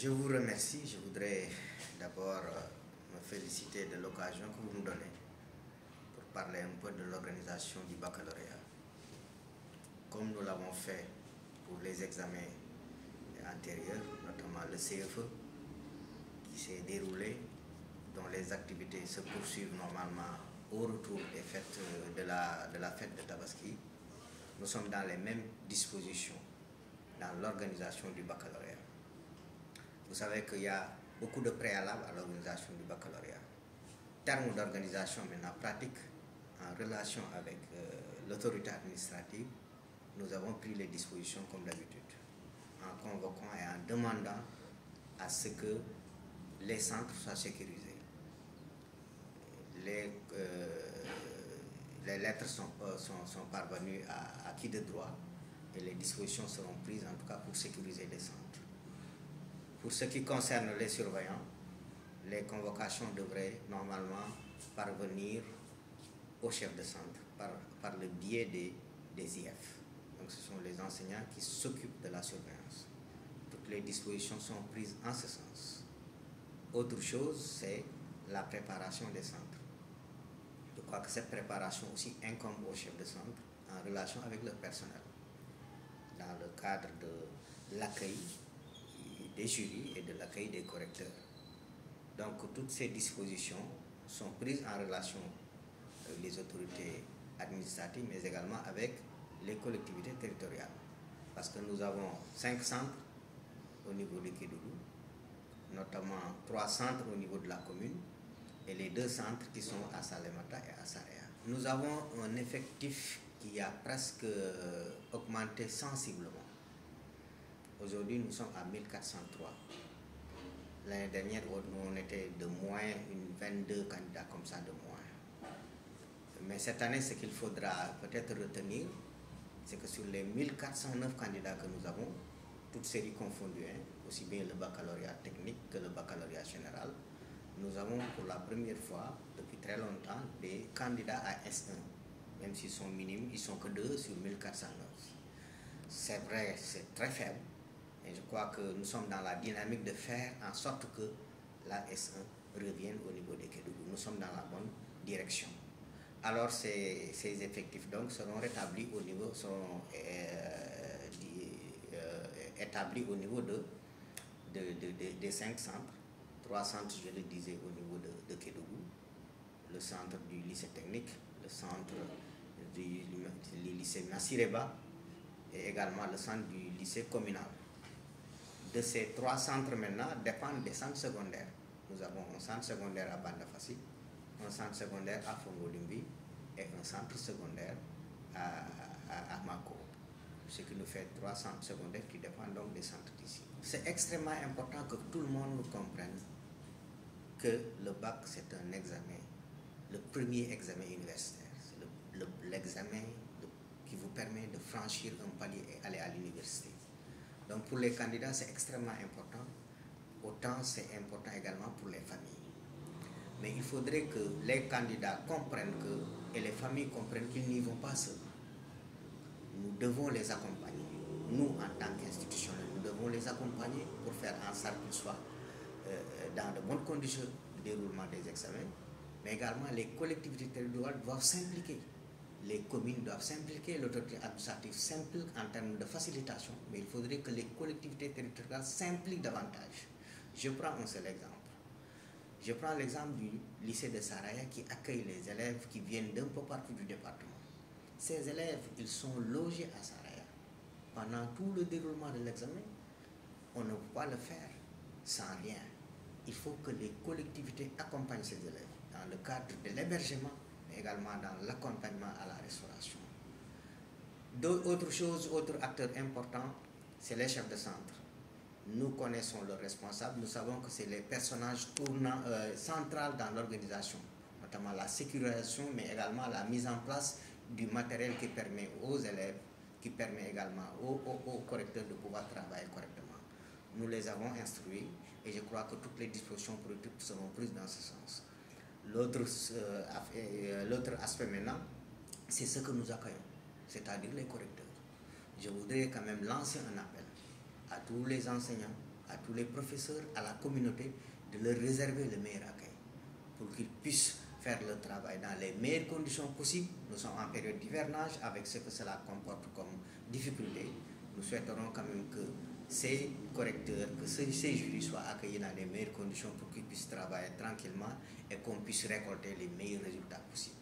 Je vous remercie. Je voudrais d'abord me féliciter de l'occasion que vous me donnez pour parler un peu de l'organisation du baccalauréat. Comme nous l'avons fait pour les examens antérieurs, notamment le CFE, qui s'est déroulé, dont les activités se poursuivent normalement au retour des fêtes de la fête de Tabaski. Nous sommes dans les mêmes dispositions dans l'organisation du baccalauréat. Vous savez qu'il y a beaucoup de préalables à l'organisation du baccalauréat. Termes d'organisation maintenant pratique, en relation avec l'autorité administrative, nous avons pris les dispositions comme d'habitude, en convoquant et en demandant à ce que les centres soient sécurisés. Les lettres sont parvenues à qui de droit et les dispositions seront prises en tout cas pour sécuriser les centres. Pour ce qui concerne les surveillants, les convocations devraient normalement parvenir au chef de centre par le biais des IF. Donc ce sont les enseignants qui s'occupent de la surveillance. Toutes les dispositions sont prises en ce sens. Autre chose, c'est la préparation des centres. Je crois que cette préparation aussi incombe au chef de centre en relation avec leur personnel, dans le cadre de l'accueil des jurys et de l'accueil des correcteurs. Donc toutes ces dispositions sont prises en relation avec les autorités administratives, mais également avec les collectivités territoriales. Parce que nous avons 5 centres au niveau de Kédougou, notamment 3 centres au niveau de la commune, et les 2 centres qui sont à Salémata et à Saraya. Nous avons un effectif qui a presque augmenté sensiblement. Aujourd'hui, nous sommes à 1403. L'année dernière, on était de moins, une 22 candidats comme ça de moins. Mais cette année, ce qu'il faudra peut-être retenir, c'est que sur les 1409 candidats que nous avons, toutes séries confondues, aussi bien le baccalauréat technique que le baccalauréat général, nous avons pour la première fois, depuis très longtemps, des candidats à S1. Même s'ils sont minimes, ils ne sont que 2 sur 1409. C'est vrai, c'est très faible. Et je crois que nous sommes dans la dynamique de faire en sorte que la S1 revienne au niveau des Kédougou. Nous sommes dans la bonne direction. Alors ces effectifs donc seront rétablis au niveau, établis au niveau des 5 centres. 3 centres, je le disais, au niveau de Kédougou. Le centre du lycée technique, le centre du lycée Nassireba et également le centre du lycée communal. De ces 3 centres maintenant dépendent des centres secondaires. Nous avons un centre secondaire à Bandafassi, un centre secondaire à Fongolimbi et un centre secondaire à Mako. Ce qui nous fait 3 centres secondaires qui dépendent donc des centres d'ici. C'est extrêmement important que tout le monde comprenne que le bac c'est un examen, le premier examen universitaire. C'est l'examen qui vous permet de franchir un palier et aller à l'université. Donc pour les candidats, c'est extrêmement important. Autant c'est important également pour les familles. Mais il faudrait que les candidats comprennent et les familles comprennent qu'ils n'y vont pas seuls. Nous devons les accompagner. Nous, en tant qu'institutionnels, nous devons les accompagner pour faire en sorte qu'ils soient dans de bonnes conditions de déroulement des examens. Mais également, les collectivités territoriales doivent s'impliquer. Les communes doivent s'impliquer, l'autorité administrative s'implique en termes de facilitation, mais il faudrait que les collectivités territoriales s'impliquent davantage. Je prends un seul exemple. Je prends l'exemple du lycée de Saraya qui accueille les élèves qui viennent d'un peu partout du département. Ces élèves, ils sont logés à Saraya. Pendant tout le déroulement de l'examen, on ne peut pas le faire sans rien. Il faut que les collectivités accompagnent ces élèves dans le cadre de l'hébergement, mais également dans l'accompagnement à la restauration. Autre acteur important, c'est les chefs de centre. Nous connaissons leurs responsables, nous savons que c'est les personnages centraux dans l'organisation, notamment la sécurisation, mais également la mise en place du matériel qui permet aux élèves, qui permet également aux correcteurs de pouvoir travailler correctement. Nous les avons instruits et je crois que toutes les dispositions politiques seront prises dans ce sens. L'autre aspect maintenant, c'est ce que nous accueillons, c'est-à-dire les correcteurs. Je voudrais quand même lancer un appel à tous les enseignants, à tous les professeurs, à la communauté, de leur réserver le meilleur accueil pour qu'ils puissent faire le travail dans les meilleures conditions possibles. Nous sommes en période d'hivernage avec ce que cela comporte comme difficulté. Nous souhaiterons quand même que ces correcteurs, que ces jurys soient accueillis dans les meilleures conditions pour qu'ils puissent travailler tranquillement et qu'on puisse récolter les meilleurs résultats possibles.